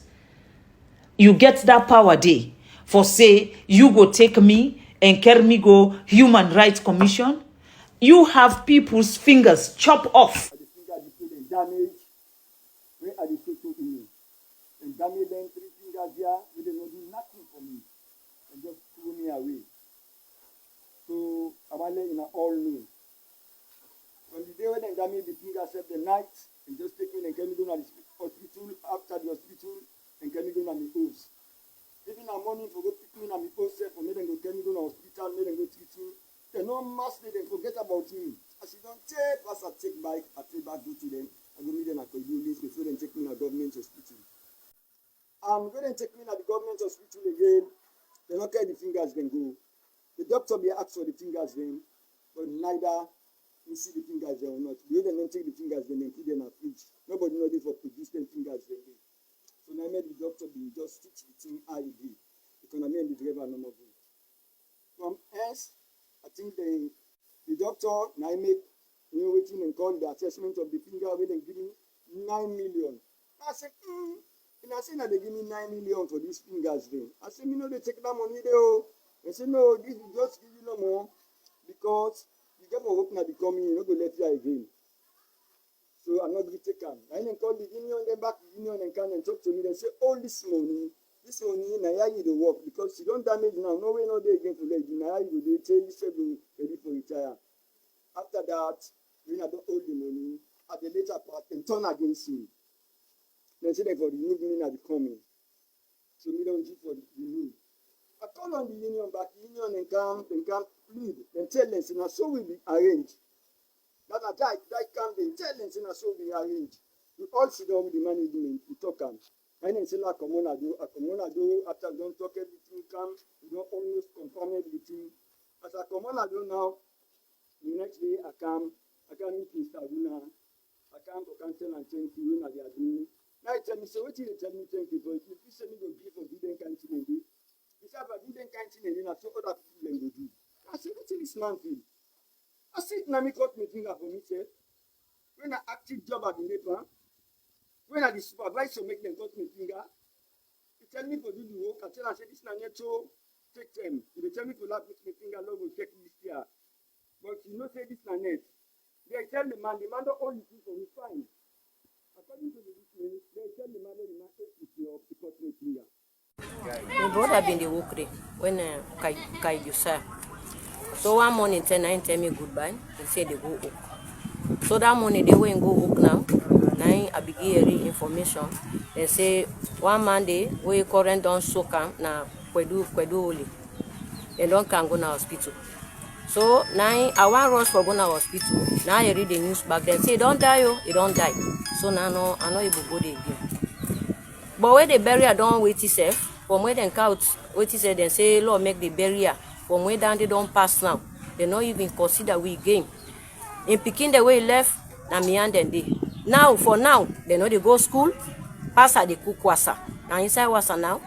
You get that power day for say you go take me and carry me go Human Rights Commission. You have people's fingers chopped off. The finger and damage, where are the social union? And damage them 3 fingers here, we did not do nothing for me. And just threw me away. So I was in an all noon. On the day when they damage the finger said the night, and just take me and carry me go to the hospital, after the hospital, and carry me go to the house. Even in the morning, for go pick me in the house, for me then go carry me go to the hospital, me then go treat me. They no mass they forget about me. As you don't take, as I take back go to them. I go meet them at Koidu Holdings before they take me to government hospital. When they take me to the government hospital again, they don't carry the fingers then go. The doctor be asked for the fingers then, but neither you see the fingers there or not. The other don't take the fingers then and put them in a fridge. Nobody know this for produce them fingers then. So now I made the doctor be just stitch the thing I agree. Because I made the driver no more. From else, I think the doctor now make waiting and call the assessment of the finger where they give me 9 million. I said, and I said that they give me 9 million for these fingers then. I said, me know they take that money there. They said, no, this will just give you no more because you get more hope now becoming, you know, go let you again. So I'm not going to take them. I then call the union, then back the union and come and talk to me. They say, all this money, now you do work because you don't damage now. No way, no day again for lady. Now you do tell you say you ready for retire. After that, when I don't hold the money, at the later part, and turn against me. Then say they for remove me now the coming. So we don't do for the remove. I call on the union back, the union and come plead, then tell them, so now so will be arranged. That come, then tell them, so now so will be arranged. We all sit down with the management, we talk them. And then say, like, come on, I do, after I don't talk everything, come, we don't almost confirm everything. As I come on, I do now, the next day I come meet Mr. Aduna, I come to cancel and thank you when they are doing. Now he tell me, so what did they tell me thank you for? If you say me go give for good and canteen and do, he said, but good and canteen and then I saw other people and go do. I said, what is this man feel? I said, now me cut my finger for me, say, when I active job at the paper, when I the supervisor make them cut my finger, he tell me to do the work. I tell him, I say, this is not to take them. If they tell me to not put my finger, Lord will check this here. But you know, say this is not net. They tell the man don't hold the thing for me, fine. According to the witness, they tell the man take it off to cut my finger. My brother been the work day when Koidu sir. So one morning, 9 tell me goodbye. He said they go up. So that morning they went go up now. Now I begin information. They say one Monday we current don't soak na Koidu Holdings. They don't can go to hospital. So now I want rush for going to hospital. Now I read the news back then. Say don't die, he don't die. So now I know he will go there again. But when the barrier don't wait itself, from where they count wait itself, they say Lord make the barrier. From where down they don't pass now. They not even consider we game. In picking the way left, na me and them day. Now for now, they know they go school, pass at the cook wasa. Now inside wasa now,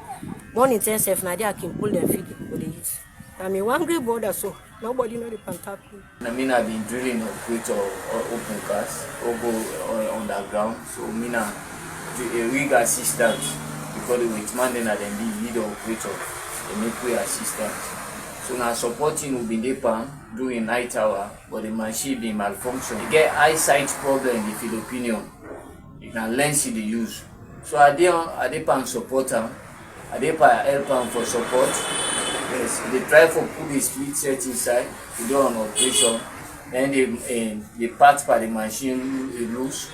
morning 10 self now they can pull them feed for the youth. I mean one great border so nobody know the contact. I mean I've been drilling a crate or open cast or go underground. So me now a rig assistance because the weight man then I then need operator. they make we assistance. So now supporting will be the during night hour, but the machine be malfunction. You get eyesight problem in the Filipino. You can lens the use. So I did support them. I did help them for support. Yes, they try for put the street set inside to do an operation. Then they part by the machine loose.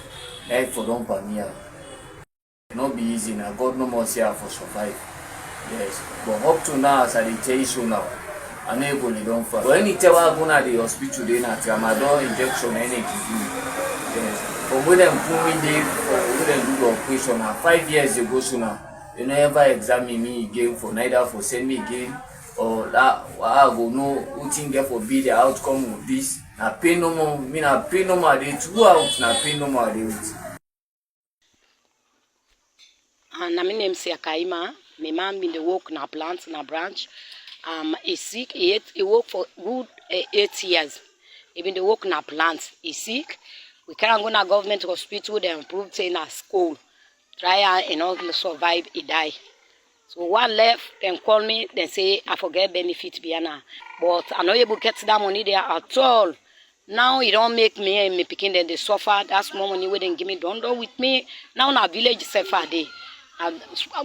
Then for them per meal. Not be easy now. God no more here for survive. Yes, but up to now, as I tell you so now, I'm able to don't fight. But any time I go to the hospital, they not tramadol injection anything. Yes. But when them put me there, when them do the operation, now 5 years ago, so now they never examine me again for neither for send me again or that I go no who think there for be the outcome of this. Now pay no more. Me na pay no more. They 2 out. Now pay no more. They with. And my name is Kaima. My mom been the work na plant na branch. He's sick. He work for good 8 years. He been the work na plant. He's sick. We can't go to government hospital. They improve in a school. Try and not survive. He die. So one left. Then call me. Then say I forget benefit Biana. But I'm not able to get that money there at all. Now it don't make me and me picking then they suffer. That's more money we didn't give me. Don't do with me. Now na village suffer day.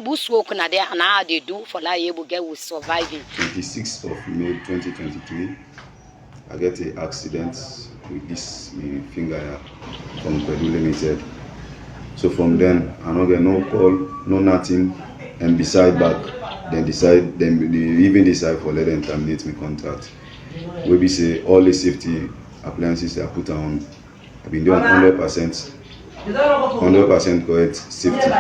Bush work na there and how they do for that able get with surviving. 26th of May 2023, I get an accident with this finger from Koidu Limited. So from then, I don't get no call, no nothing, and beside back, they even decide for let them terminate my contract. We be say all the safety appliances they are put on. I've been doing 100% correct safety.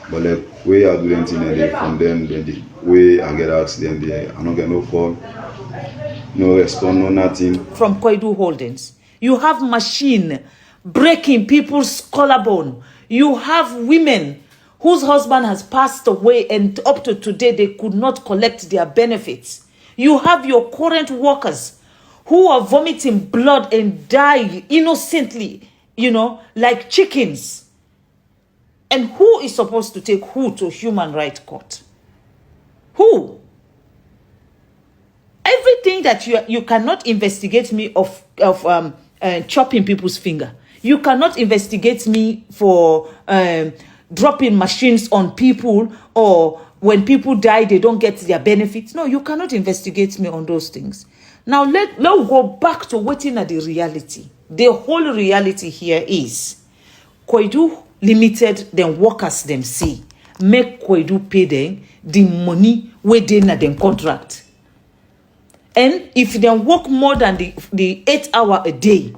But like way I do anything and they from them, then the way I get asked, then I don't get no call, no response, no nothing. From Koidu Holdings, you have machine breaking people's collarbone. You have women whose husband has passed away and up to today they could not collect their benefits. You have your current workers who are vomiting blood and die innocently, like chickens. And who is supposed to take who to human rights court? Who? Everything that you cannot investigate me of chopping people's finger. You cannot investigate me for dropping machines on people, or when people die they don't get their benefits. No, you cannot investigate me on those things. Now let's go back to waiting at the reality. The whole reality here is Koidu Limited, them workers them see make Koidu pay them the money where they na them contract. And if they work more than the 8 hour a day,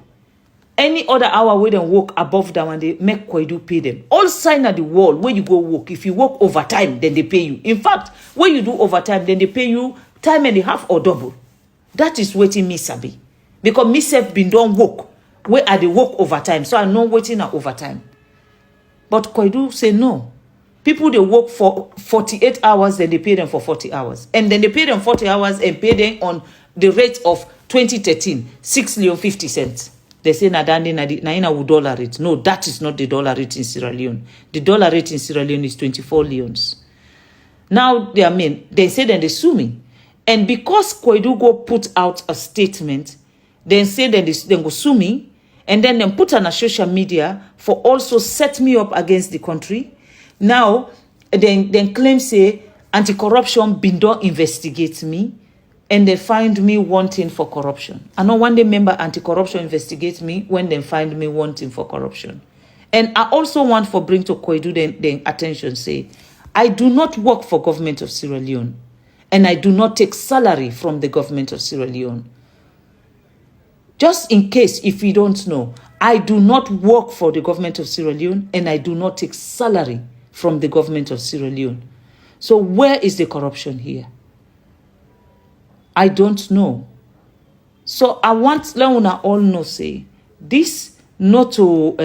any other hour where they work above that one, they make Koidu pay them. All sign at the wall where you go work. If you work overtime, then they pay you. In fact, when you do overtime, then they pay you time and a half or double. That is waiting me sabi. Because myself been done work where I they work overtime. So I'm not waiting at overtime. But Koidu say no. People they work for 48 hours, then they pay them for 40 hours. And then they pay them 40 hours and pay them on the rate of 2013, 6 Leone 50 cents. They say na dollar rate. No, that is not the dollar rate in Sierra Leone. The dollar rate in Sierra Leone is 24 leones. Now they say then they sue me. And because Koidu go put out a statement, then say then they go sue me. And then they put on a social media for also set me up against the country. Now, then claim say anti-corruption been don't investigate me, and they find me wanting for corruption. I know one day member anti-corruption investigate me when they find me wanting for corruption. And I also want for bring to Koidu then attention say, I do not work for government of Sierra Leone, and I do not take salary from the government of Sierra Leone. Just in case, if you don't know, I do not work for the government of Sierra Leone and I do not take salary from the government of Sierra Leone. So where is the corruption here? I don't know. So I want Leona all know say this not to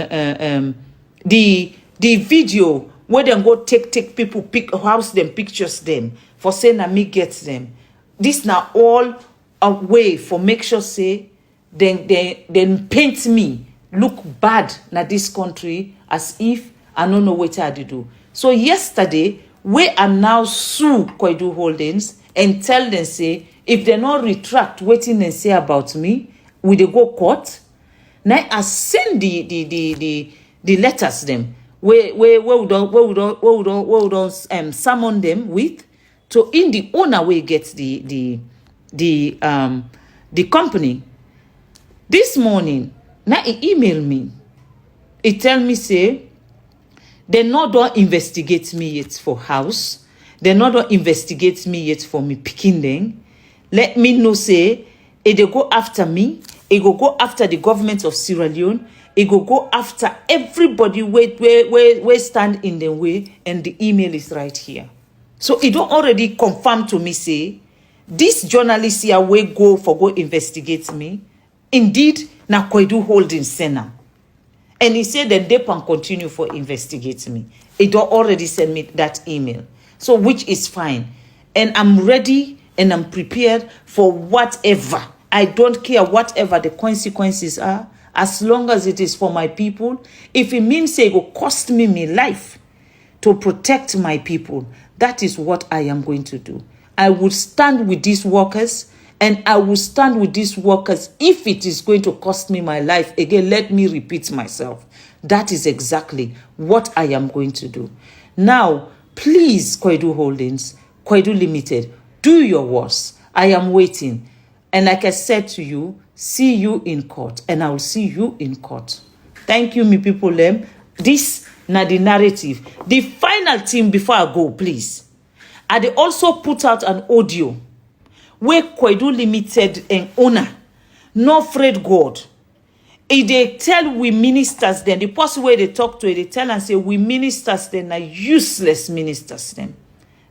the video where they go take people house them pictures them for saying that me gets them. This now all a way for make sure say then paint me look bad na this country as if I don't know what I do. So yesterday we are now sue Koidu Holdings and tell them, say, if they not retract waiting and say about me, will they go court? Now I send the letters them where we don't summon them with to in the owner way get the company. This morning, now he email me. He tell me say they not don't investigate me yet for house. They not don't investigate me yet for me picking them. Let me know say if they go after me. It go after the government of Sierra Leone. It go after everybody where stand in the way, and the email is right here. So it don't already confirm to me say this journalist here will go investigate me. Indeed, na Koidu Holdings Sena. And he said that they can continue for investigate me. It don't already send me that email. So which is fine. And I'm ready and I'm prepared for whatever. I don't care whatever the consequences are, as long as it is for my people. If it means it will cost me my life to protect my people, that is what I am going to do. I will stand with these workers, and I will stand with these workers if it is going to cost me my life. Again, let me repeat myself. That is exactly what I am going to do. Now, please, Koidu Holdings, Koidu Limited, do your worst. I am waiting. And like I said to you, see you in court. And I will see you in court. Thank you, me people. This na the narrative. The final thing before I go, please. They also put out an audio where Koidu Limited and owner, no afraid God. They tell we ministers then, the person where they talk to it, they tell and say we ministers then are useless ministers then.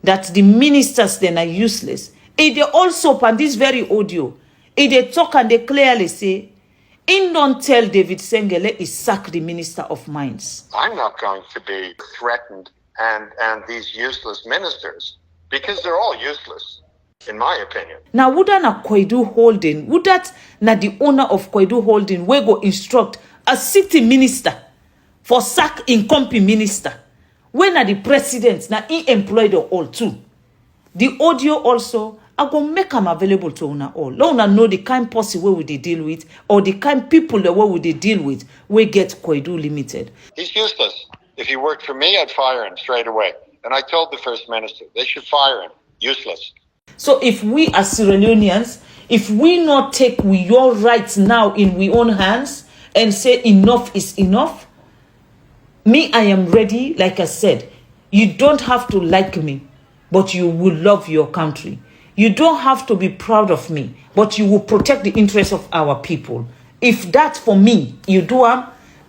That the ministers then are useless. They also, on this very audio, they talk and they clearly say, in don't tell David Sengele is sack the Minister of Mines. I'm not going to be threatened and these useless ministers, because they're all useless, in my opinion. Now, would that na Koidu Holding, would that na the owner of Koidu Holding we go instruct a city minister for sack in company minister? When are the president na he employed all too? The audio also, I go make them available to una all. Let una know the kind person where we they deal with, or the kind people that we they deal with, we get Koidu Limited. He's useless. If he worked for me, I'd fire him straight away. And I told the First Minister, they should fire him. Useless. So if we as Sierra Leoneans, if we not take your rights now in we own hands and say enough is enough, me, I am ready. Like I said, you don't have to like me, but you will love your country. You don't have to be proud of me, but you will protect the interests of our people. If that for me, you do,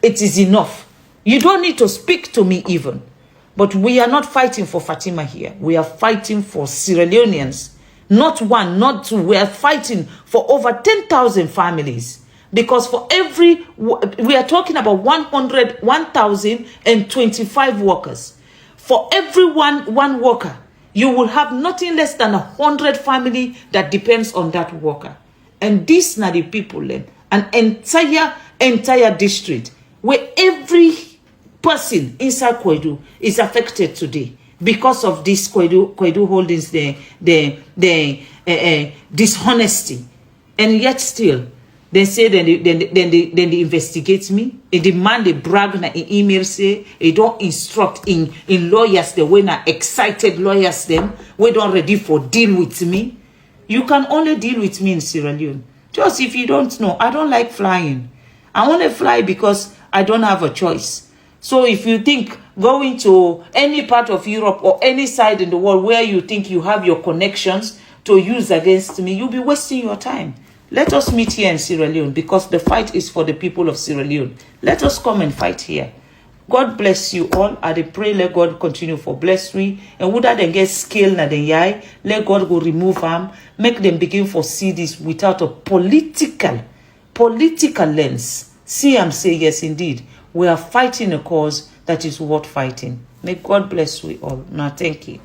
it is enough. You don't need to speak to me even. But we are not fighting for Fatima here. We are fighting for Sierra Leoneans. Not one, not two. We are fighting for over 10,000 families. Because for every, we are talking about 1,025 workers. For every one worker, you will have nothing less than 100 family that depends on that worker. And these are the people, an entire district where every person inside Koidu is affected today because of this Koidu Holdings, the dishonesty. And yet still, they say then they investigate me. They demand, they brag, na in email say, they don't instruct in lawyers, the way na excited lawyers them, we don't ready for deal with me. You can only deal with me in Sierra Leone. Just if you don't know, I don't like flying. I want to fly because I don't have a choice. So if you think going to any part of Europe or any side in the world where you think you have your connections to use against me, you'll be wasting your time. Let us meet here in Sierra Leone because the fight is for the people of Sierra Leone. Let us come and fight here. God bless you all. I pray let God continue for bless me. And would that then get scale na den yai, let God go remove them, make them begin for see this without a political lens. See I'm say yes indeed. We are fighting a cause that is worth fighting. May God bless you all. Now thank you.